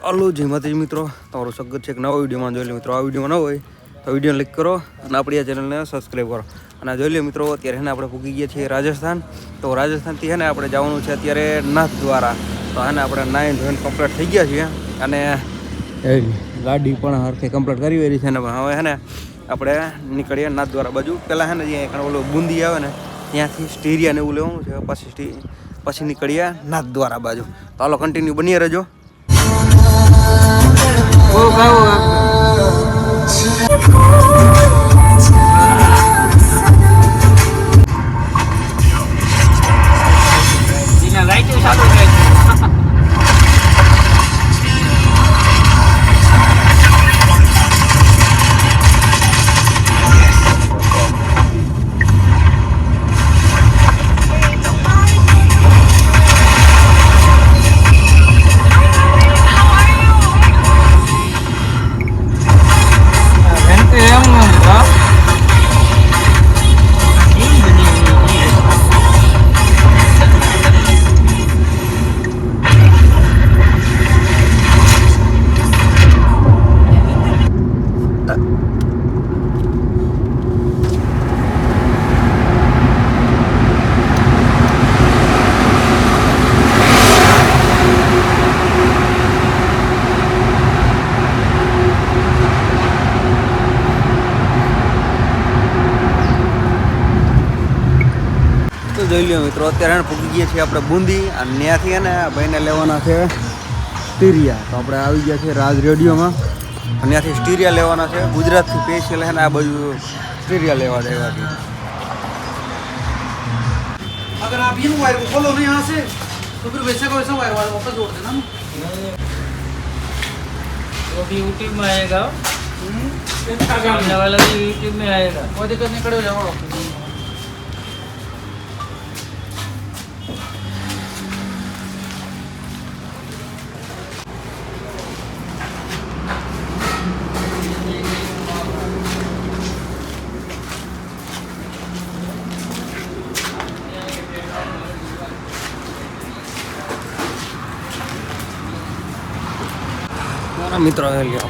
Hello જય માતાજી મિત્રો, તમારું સ્વાગત છે એક નવા વિડીયોમાં. જોઈ લો મિત્રો, આ વિડીયોમાં ન હોય તો વિડીયો લાઈક કરો અને આપણી આ ચેનલને સબસ્ક્રાઈબ કરો. અને જોઈ લો મિત્રો, અત્યારે આપણે પૂગી ગયા છીએ રાજસ્થાન. તો રાજસ્થાનથી આપણે જવાનું છે અત્યારે નાથ દ્વારા. તો આપણે 9 જોઈન કમ્પ્લીટ થઈ ગયા છીએ અને ગાડી પણ હરખી કમ્પ્લીટ કરી વેરી છે ને હવે આપણે નીકળીએ નાથ દ્વારા બાજુ. પહેલાં જે ઓલું બુંદી આવે ને ત્યાંથી સ્ટીરિયા ને એવું લેવાનું છે, પછી નીકળીએ નાથ દ્વારા બાજુ. તો હાલો કન્ટિન્યુ બની રહેજો. જોઈ લો મિત્રો, અત્યારે પૂકી ગયા છીએ આપણે બુંદી અને ત્યાંથી ભાઈને લેવાના છે સ્ટીરિયા. તો આપણે આવી ગયા છીએ રાજ રેડિયોમાં અને ત્યાંથી સ્ટીરિયા લેવાના છે. ગુજરાતથી સ્પેશિયલ આ બાજુ स्टीरिया लेवा देगा की। अगर आप ये वायर को खोलो ना यहाँ से तो फिर वैसे को वैसा वायर वापस जोड़ देना। वो भी यूट्यूब में आएगा, सामने वाला भी यूट्यूब में आएगा, कोई दिक्कत नहीं, खड़े हो जाओ। मित्रों लिया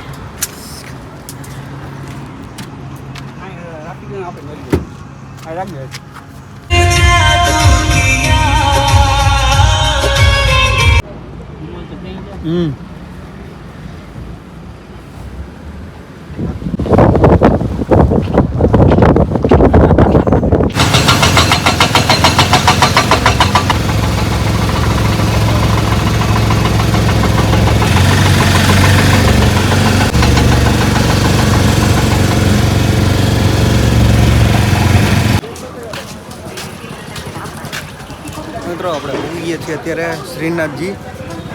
મિત્રો આપણે ઉગીએ છીએ અત્યારે શ્રીનાથજી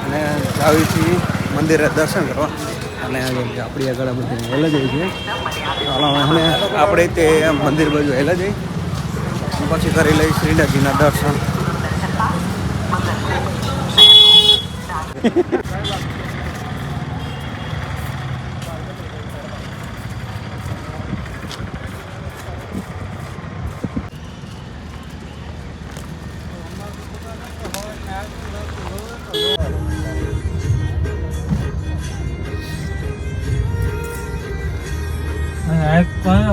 અને આવી છીએ મંદિરે દર્શન કરવા અને આપણી આગળ બધી હેલા જઈએ છીએ. અને આપણે તે મંદિર બાજુ હેલા જઈ પછી કરી લઈ શ્રીનાથજીના દર્શન. कौन